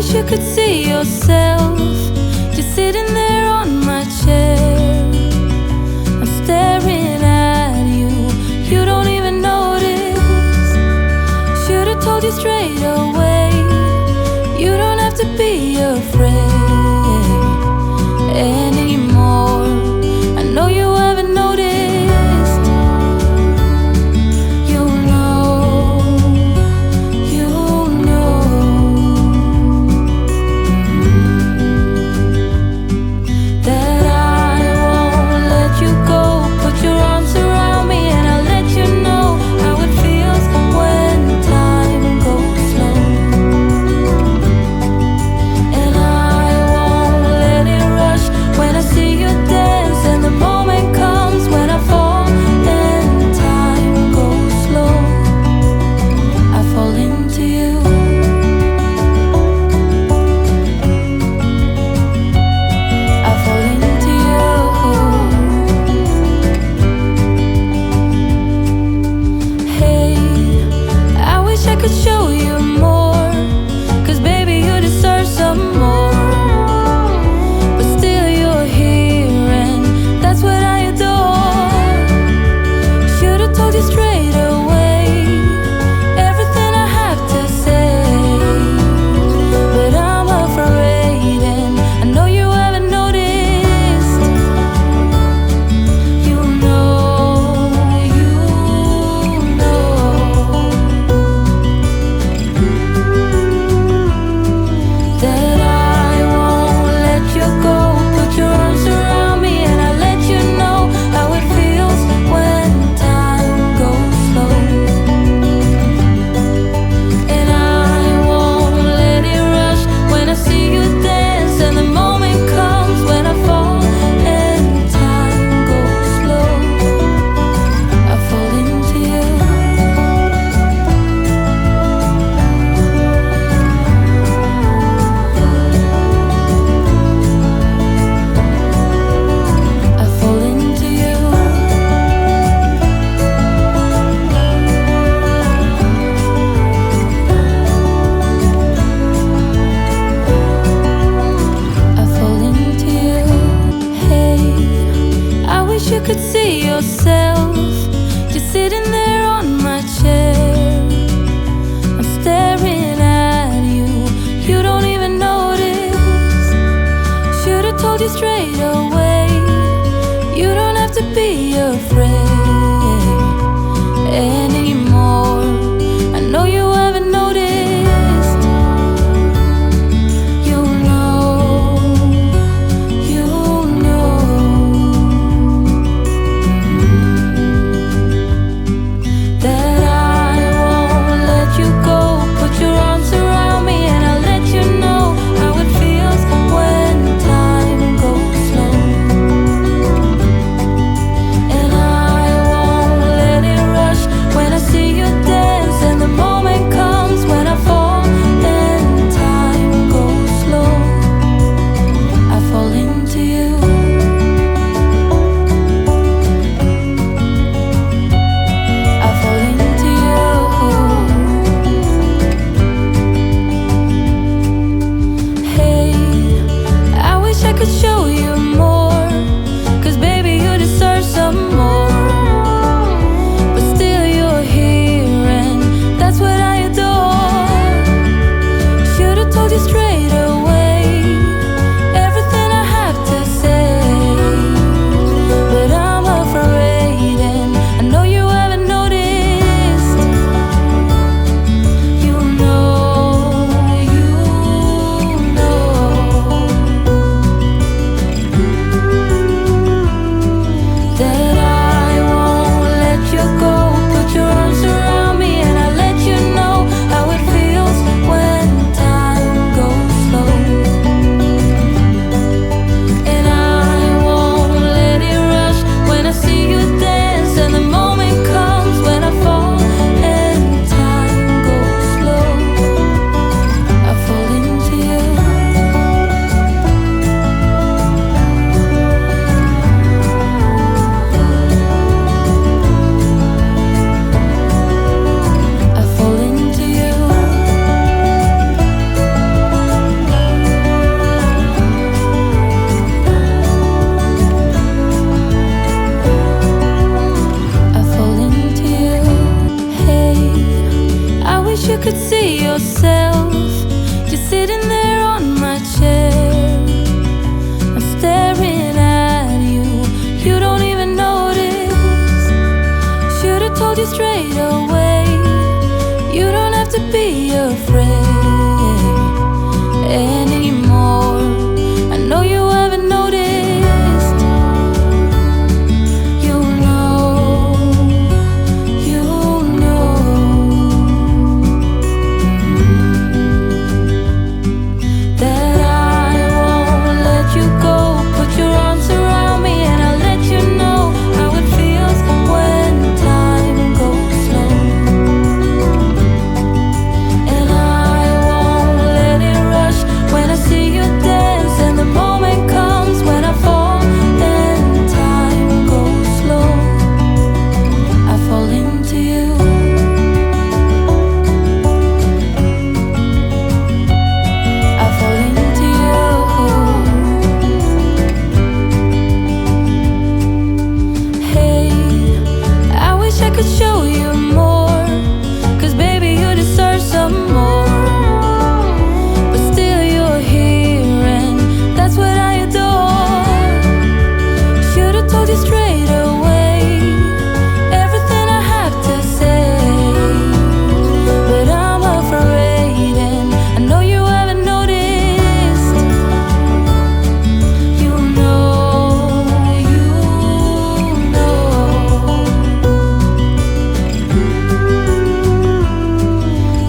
wish you could see yourself just sitting there on my chair. I'm staring at you, you don't even notice. Should've told you straight away, you don't have to be afraid anymore. I know you haven't noticed. You could see yourself just sitting there on my chair. I'm staring at you, you don't even notice. Should've told you straight away, you don't have to be afraid anymore. I know you haven't noticed. And I yourself just sitting there on my chair. I'm staring at you, you don't even notice. Should've told you straight away, you don't have to be afraid anymore. I know you haven't noticed. You know that I won't let you go. Put your arms around me and I'll let you know how it feels when time goes slow. And I won't let it rush when I see you dance, and the moment comes when I fall and time goes slow. I fall into you. I fall into you. Hey, I wish I could show you more, 'cause baby you deserve some more. But still you're here and that's what I adore. Should've told you straight away everything I have to say, but I'm afraid and I know you haven't noticed. You know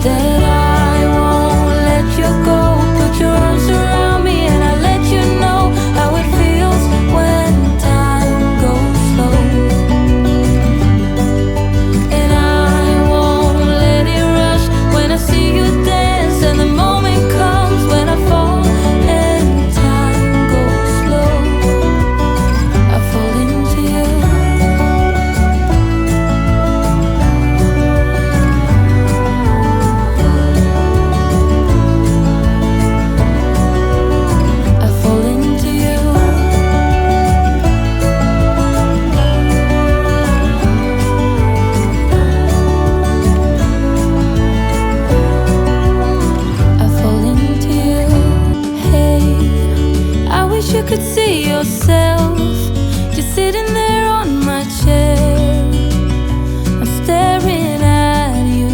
that I won't let you go. Put your arms around me and I'll let you know how it feels when time goes slow. And I won't let it rush when I see you dance, and the moment comes when I fall and time goes slow. I fall into you. I fall into you. I fall into you. Hey, I wish you could see yourself just sitting there on my chair. I'm staring at you,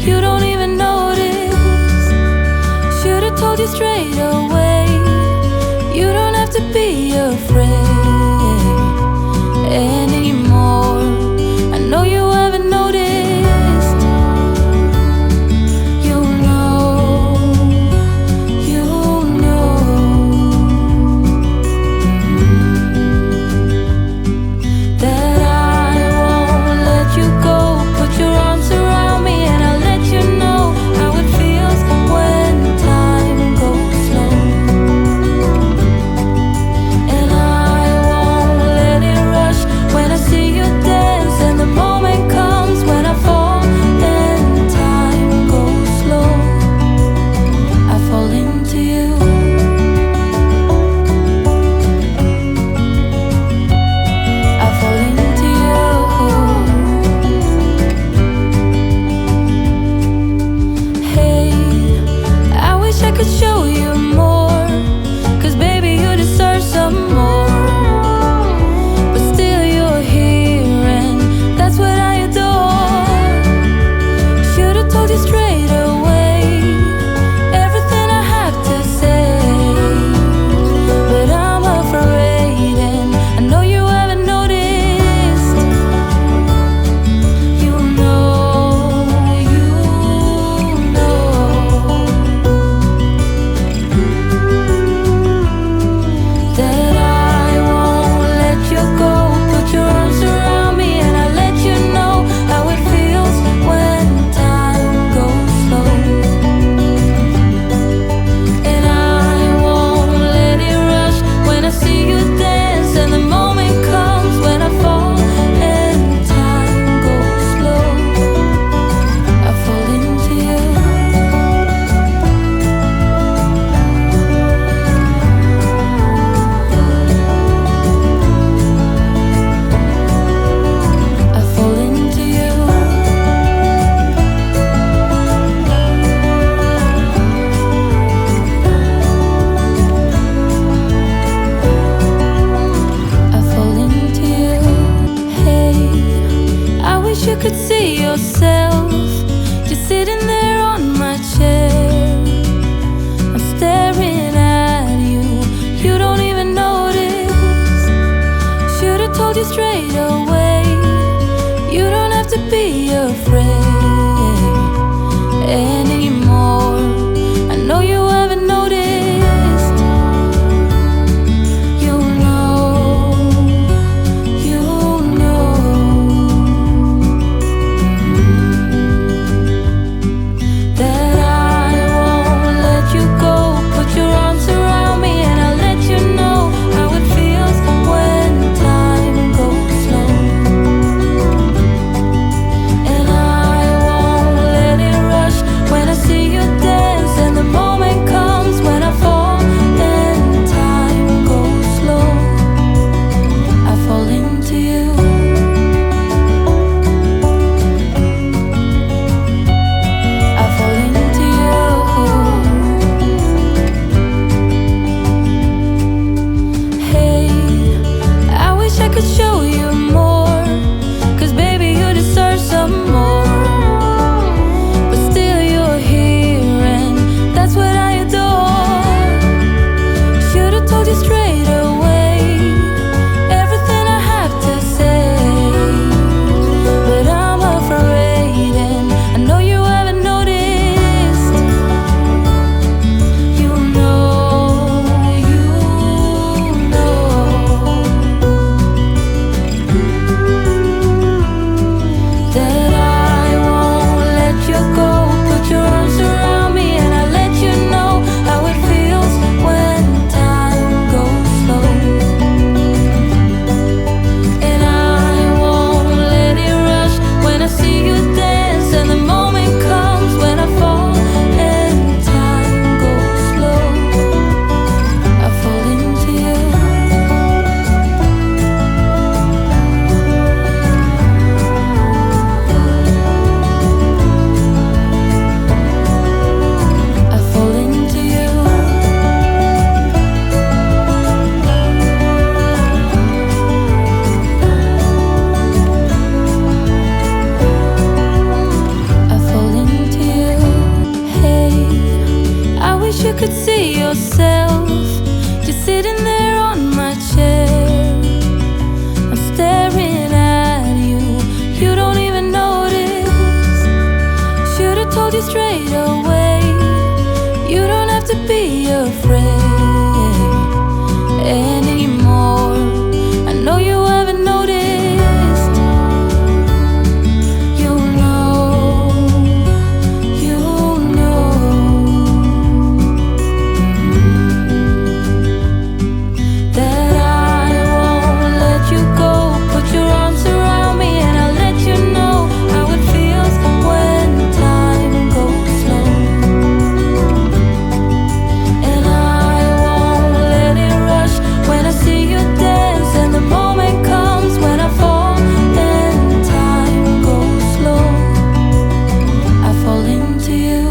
you don't even notice. Should've told you straight away, you don't have to be afraid anymore. I know you haven't noticed. You know that I won't let you go. Put your arms around me and I'll let you know how it feels when time goes slow. And I wish you could see yourself just sitting there on my chair. I'm staring at you, you don't even notice. Should've told you straight away, you don't have to be afraid anymore. I know you haven't noticed. You know that I won't let you go. Put your arms around me and I'll let you know how it feels when time goes slow. And I won't let it rush when I see you dance, and the moment comes when I fall and time goes slow. I fall into you.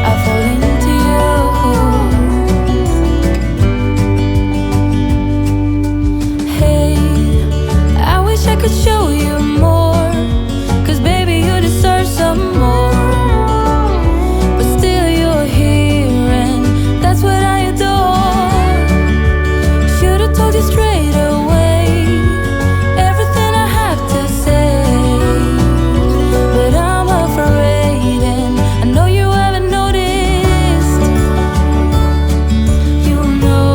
I fall into you. Hey, I wish I could show you more, 'cause baby you deserve some more. But still you're here and that's what I adore. Should've told you straight away everything I have to say, but I'm afraid and I know you haven't noticed. You know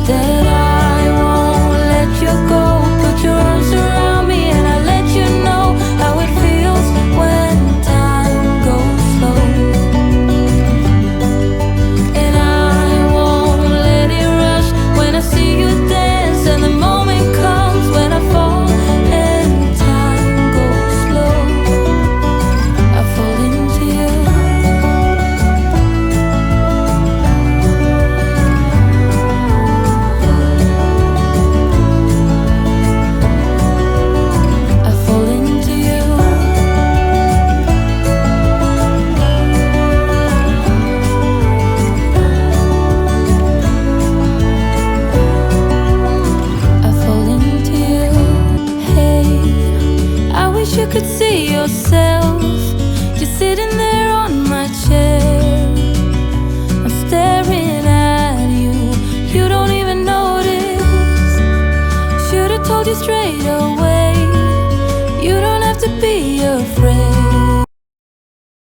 that I won't let you go. Put your arms around me and I'll let you know how it feels when time goes slow. And I won't let it rush when I see you dance, and the moment comes when I fall and time goes slow. I fall into you. I fall into you. I fall into you. Hey, I wish you could see yourself just sitting there on my chair. I'm staring at you, you don't even notice. Should've told you straight away, you don't have to be afraid